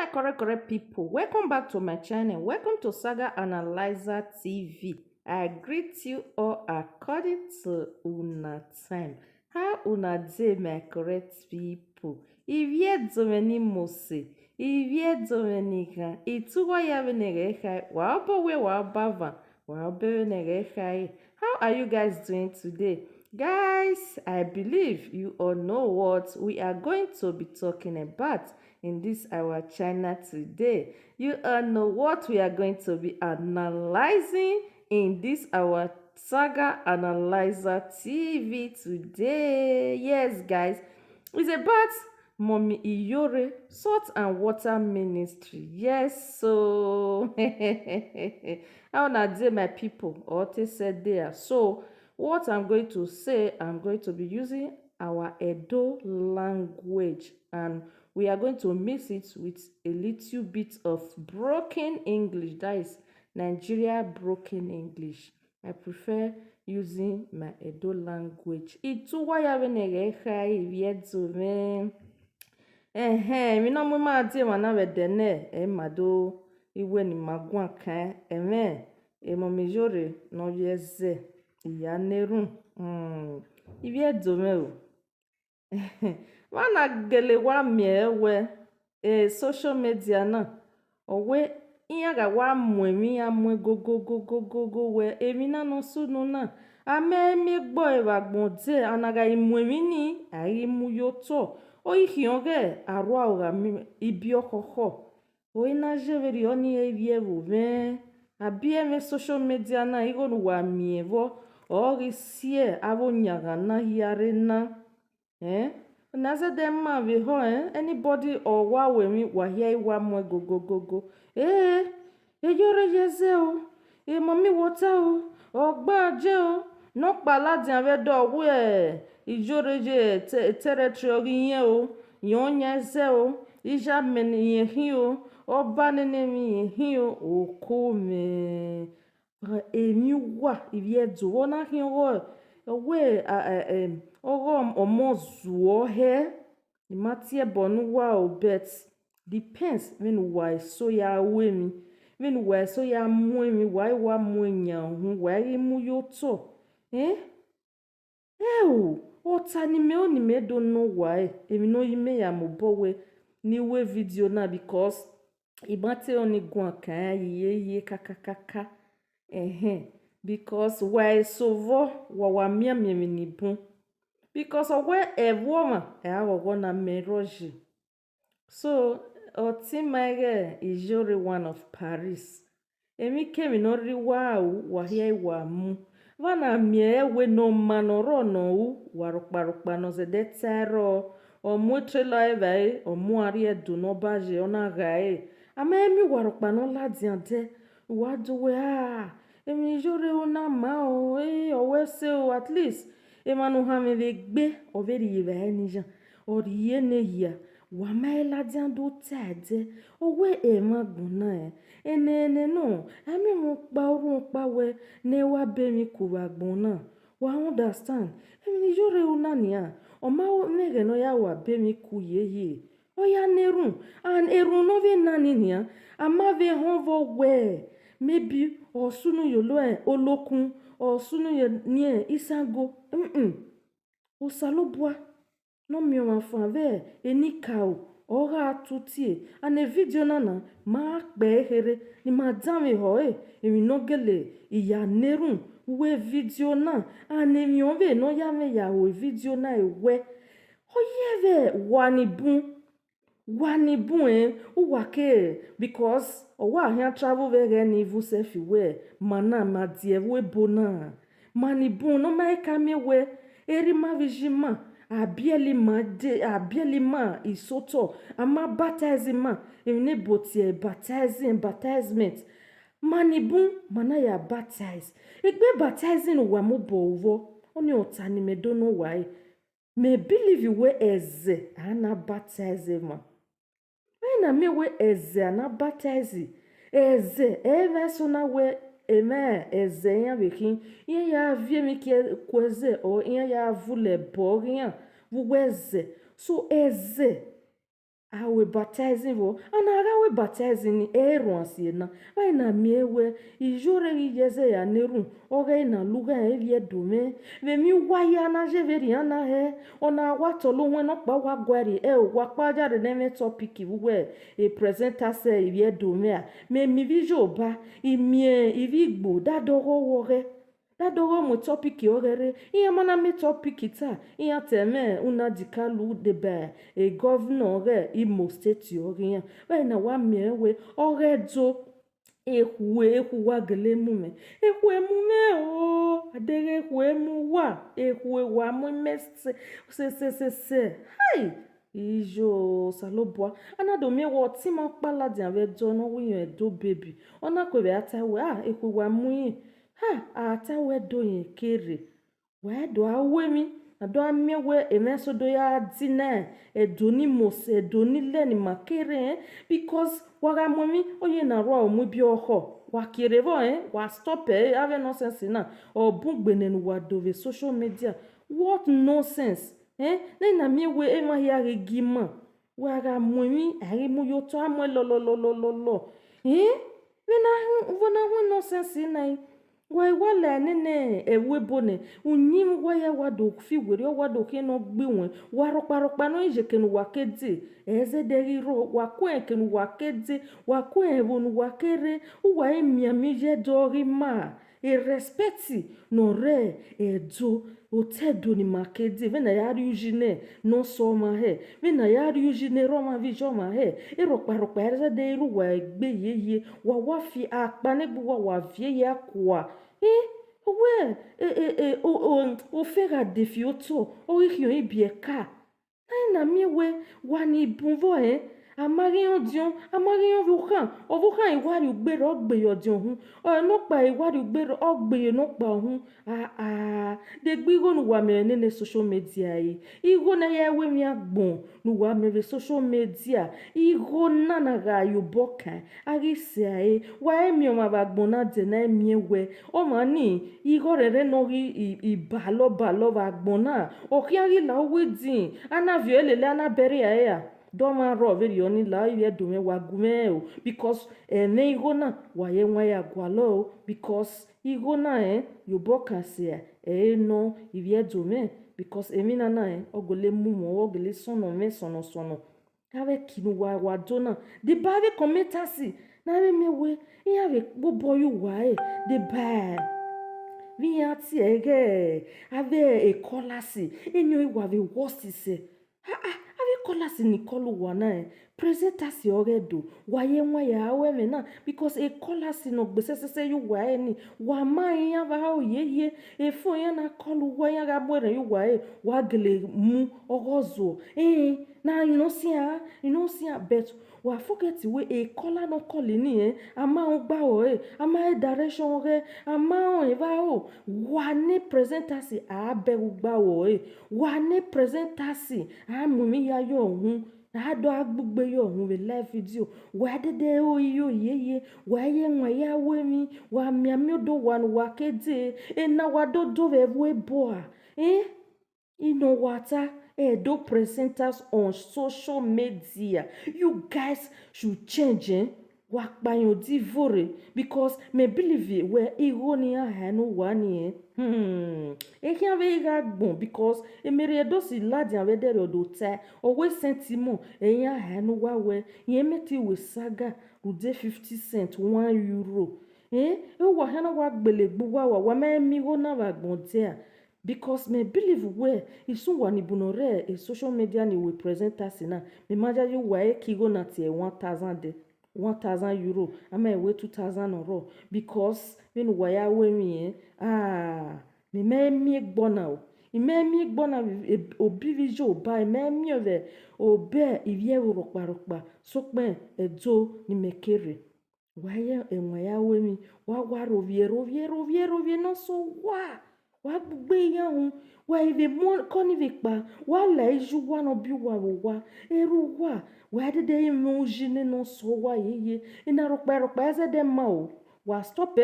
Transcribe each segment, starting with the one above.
my correct people, welcome back to my channel. Welcome to Saga Analyzer TV. I greet you all according to una time. How una dey, my correct people? Ivye domeni mose, ivye domeni ga, ituwa ya venere hai, waobo waobava, waobe venere hai. How are you guys doing today? Guys, I believe you all know what we are going to be talking about in this our channel today. You all know what we are going to be analyzing in this our Saga Analyzer TV today. Yes, guys, it's about Mommy Iyore Salt and Water Ministry. Yes, so how na dey my people? Or they said there. So what I'm going to say, I'm going to be using our Edo language, and we are going to mix it with a little bit of broken English. That is Nigeria broken English. I prefer using my Edo language. Ituwa ya venege hai vietume. Mi no muma ti wana wedene mado iwe ni magwa kan momijore no yeze iya nerun iviedume o. Wana gele wa miewe social media na owe iya ga wa mwemi ya mwe go we emi na no sunu na ame mi gbo evagbonde anaga imwemi ni ayi mu yoto oihionge arwa oga ibi okoko oina jeveri oni evievu ve abie me social media na igonu wa mievo ori sie avo nyaga na hiare na naze dem ma ve ho anybody or wa we mi wa hia iwa mwe go Iyore yeze o mommy water o ogba je o no paladi ave do we Iyore je territory yen o yon yeze o ija men yen hin o oba nene mi yen hin o okome emi wa ivie do wona hin wo we omo zuo he imatie bonu wa o bet depends when why so ya we mi when why so ya mu mi why wa mu nya hu why mu yo to ota ni me don't know why emi no yime ya mo bowe ni we video na because ibate oni gun kan ye kakakaka because why so vo wa mia ni bun because of where a woman awo na meroji. So Otimage Iyore one of Paris. Emi kemi no riwa wa hia wa mu. Vana mie we no manoro no warukpa no ze de tero o mu trela eve o mu ari do no baje ona gae. Ama emi warukpa no ladiante wa do we emi Iyore una ma o we se o at least emanu ha me le gbe o veri yeve ni jan o rie ne hia wa mai ladian do tade o we magbona ene no ami mo pa orun pa we ne wa be mi ku wagbona wa understand emi Iyore una nia o ma nege no ya wa be mi ku ye o ya nerun and erun no ve nani nia ama ve honvo we maybe osunu yolo olokun osunu ye nie isango osalobua no mi o fa ve enikao ora tutie ane video nana ma gbe here ni madame ho emi no gele iya nerun we video na ane mi o ve no ya me ya we video na ewe oyeve wani bun uwake because owa hia travel ve ni vu self we mana ma die we bona mani bun no mai kame we eri ma vijima abieli ma isoto ama baptism ma ene botie baptisement mani bun mana ya baptize egbe baptizing wa mo bowo oni otani me don't know why me believe you we eze ana baptize ma na me we eze ana baptize eze eve so na we eze ya bekin ya vie mi ke kweze o ya vule boria wuweze so eze awe baptizing vo ana aga we baptizing eru ansie na ai na miewe ijore yeze ya neru oge na luga evie dome ve mi waya na jeveri ana he ona watolo nwe no pa wa gwari wa pa jare na me topic we e presenter se evie dome a me mi vijo ba imie ivigbo dadogo woge dadogo mo topic ogere iya mana me topic ta iya teme una dikalu debe e governor ge Imo State oge we na wa miewe oge do ehu wa gele mume ehu emume o adege ehu emu wa ehu wa mu mese se hai ijo salobua anado mi wo ti mo pala di ave do no wi yan do baby ona ko be atawe ehu wa mu yin atawe do yin kere wa do awe mi ado amiewe emeso do ya dine edoni mos edoni leni makere because waga momi oye na ro omu bi oho wa kere vo wa stop ave nonsense na obugbene nu wa dove social media what nonsense na miewe ema ya regima waga momi ari mu yo to amo lo vena hu nonsense na wai wala nene ewebone unyim waya wado fi were wado ke no gbewen waroparopa no ijekenu wakede ezederiro wakwenkenu wakede wakwenwonu wakere uwa emiami je dori ma respecti no re edo otedo ni makede vena yari ujine no so ma he vena yari ujine roma vijo ma he eroparopa ezederiro wa egbe yeye wa wafi akpanegbu wa vie ya kwa o fera defi oto o rion ibieka na miewe wani bunvo amarion dion vukan o vukan iwari ugbere ogbeyo dion hun o no pa iwari ugbere ogbeyo no pa hun de gbigo nu wa me nene social media igo na ya we mi agbon nu wa me social media igo na ga yo bokan ari se wa emi o ma ba gbon na de na miewe o ma ni igo rere no ri ibalo ba gbon na o ki ari la we din ana violele ana bere ya doma ro very oni la ye do me wagume o because ne igo na wa ye nwa ya gwalo because igo na yo boka se no ivie do me because emina na ogole mumo ogole sono me sono ave kinu wa dona de bave kometasi na me we ya ve bobo yu wa de ba viya ti ege ave ekolasi enyo iwa ve worst se kolasi ni kolu wana presenter si oredo waye nwa ya awe na because kolasi no gbesesese yu wa ni wa ma ya ba o yeye fun ya na kolu wa ya ga mwere yu wa gele mu ogozo na you know see bet wa forget we kola no koli ni ama o gba o ama direction re ama o eva o wa ne presenter si abe gba o wa ne presenter si amumi ya yo hun ado agbugbe yo hun we live video wa dede o yo yeye wa ye nwa ya we mi wa mi ami odo wa kede na wa do we boa ino wata do presenters on social media you guys should change wakpayo divore because me believe where ironia hanu wani ekian ve ga gbon because emere do si ladi an vedere odo ta owe sentimo eyan hanu wa we yen meti we saga ude 50 cent 1 euro e wa hanu wa gbelegbu wa me mi ho na wa gbon there because me believe where isun wani bunore social media ni we presenters na me maja you wa kigo na tie 1,000 euro ama ewe 2,000 euro because when waya we mi me mi gbona o me gbona obi vijo ba me mi ove obe ivie ropa sokpe edo ni mekere waya enwaya we mi wa rovie no so wa gbugbe yan hun wa ive mo koni ve pa wa la iju wa no bi wa eru wa dede imu jine no so wa yeye ina ropa eze de ma o wa stop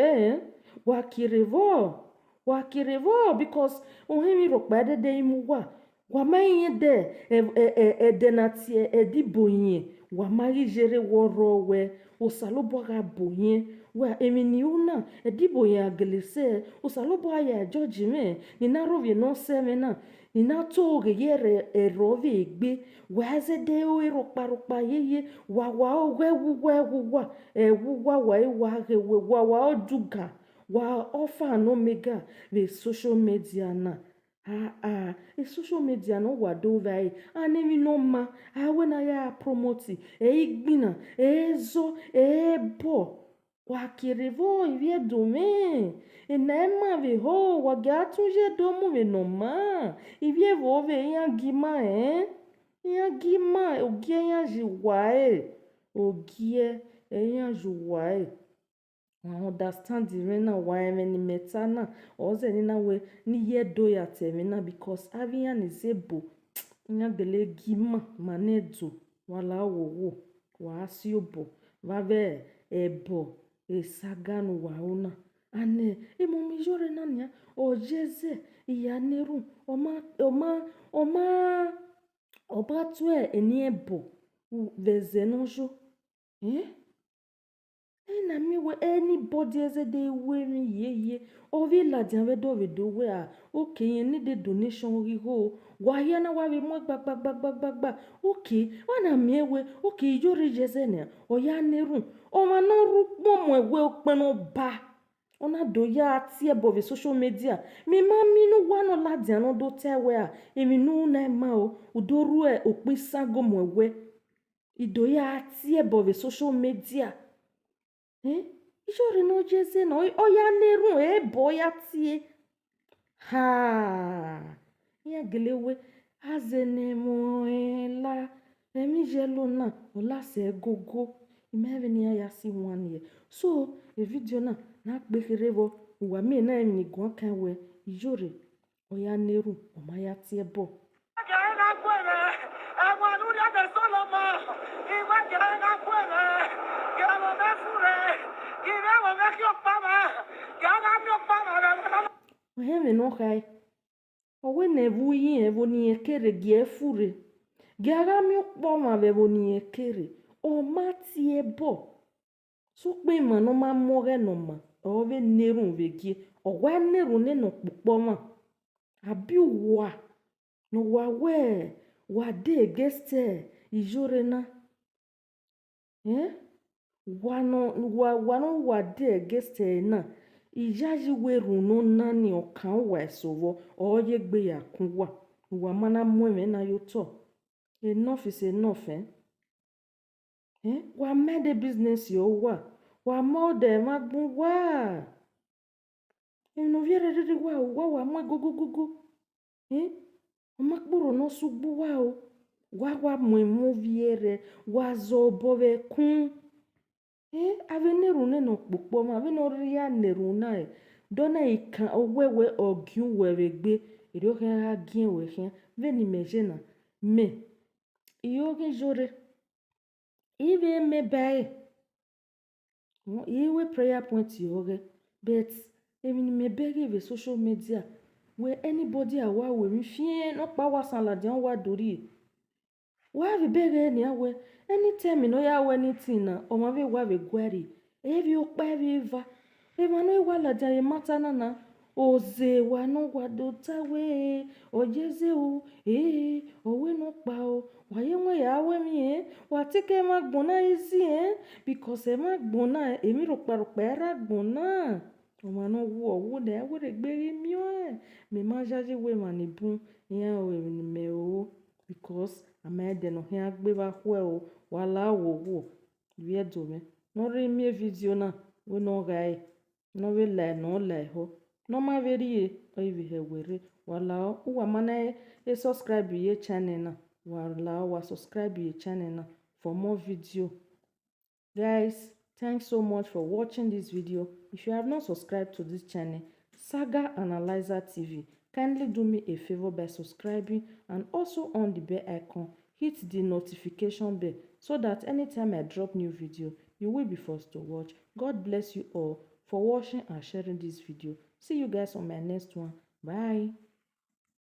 wa kirevo because ohemi ropa dede imu wa Wamaye de edenatie edibonye wamari jere worowe osaloboga bonye wa eminiuna ediboye agelese osaloboga ya judgment nina rovi no semena nina toge yere erove egbe waze de o eroparopa yeye wa ewuwa wa ewa wa oduga wa alpha and omega the social media na social media no wado vai anemi no ma awena ya promote igbina ezo ebo wakirevo ivie dome enema ve ho wagatuje domo ve no ma ivie vo ve yangima yangima ogie yanjiwae ogie yanjiwae understand the rena why many metana oze nina we ni ye do ya temina because avia ni zebo nya bele gima manedzo wala wowo wa asiobo vave ebo esaganu wauna ane emomi jore nania ojeze iyaneru oma tue eni ebo vezenojo na me we anybody eze dey we me ye ovi la dian we do we okay ni de donation ri ho wa ya na wa we mo gba okay wana me we okay Iyore jeze ne o ya neru o ma no ru mo we o pe no ba ona do ya ti e bo social media mi ma mi no wa no la dian no do te we emi nu na ma o udoru e opin sago mo we ido ya ti e bo social media Iyore no jeze na oya neru ebo ya tie ya gelewe azenemoela emi jelo na ola se gogo imeve ni ya si 1 year so e video na gbekerevo uwa mi na emi gwan kan we Iyore oya neru o ma ya tie bo Ohe me no kai owe na evu yi evo ni ekere gi efure gi ara mi okpo ma vevo ni ekere o ma tie bo so pe ma no ma more no ma ove neru vegi o wa neru ne no popo ma abi wa no wa de against Iyore na wa de against na ijaji weru no nani okan wa esovo oye gbe ya kun wa mana mu eme na yoto enough is enough wa made business yo wa mode magbun wa eno viere rere wa mo gogogogo o makporo no sugbu wa mu viere wa zo bove kun ave neru ne no kpokpo ma ave no ria neru na dona ikan owewe ogiun weregbe iro ha gien we hen veni mejena me Iyore ive me bai iwe prayer point Iyore but emi me beg ve social media where anybody awa we mi fie no pa wasan la de wa dori wa ve beg ni awe anytime no ya we anything na o ma ve wa ve gwari evi okpa evi va ema no wa la de mata na oze wa no wa do tawe ojeze o owe no pa o wa ye won ya we mi wa tike ma gbona isi because e ma gbona emi ro pa era gbona o ma no wo de we re gberi mi me ma jaje we ma ni bun yan o ni me o because amede no hin agbe ba hwe o wala wo wie do me no re mi video na we no gai no we la no la ho no ma veri o ivi he were wala o wa mana subscribe ye channel na wala wa subscribe ye channel na for more video. Guys, thanks so much for watching this video. If you have not subscribed to this channel, Saga Analyzer TV, kindly do me a favor by subscribing and also on the bell icon. Hit the notification bell so that anytime I drop new video, you will be first to watch. God bless you all for watching and sharing this video. See you guys on my next one. Bye.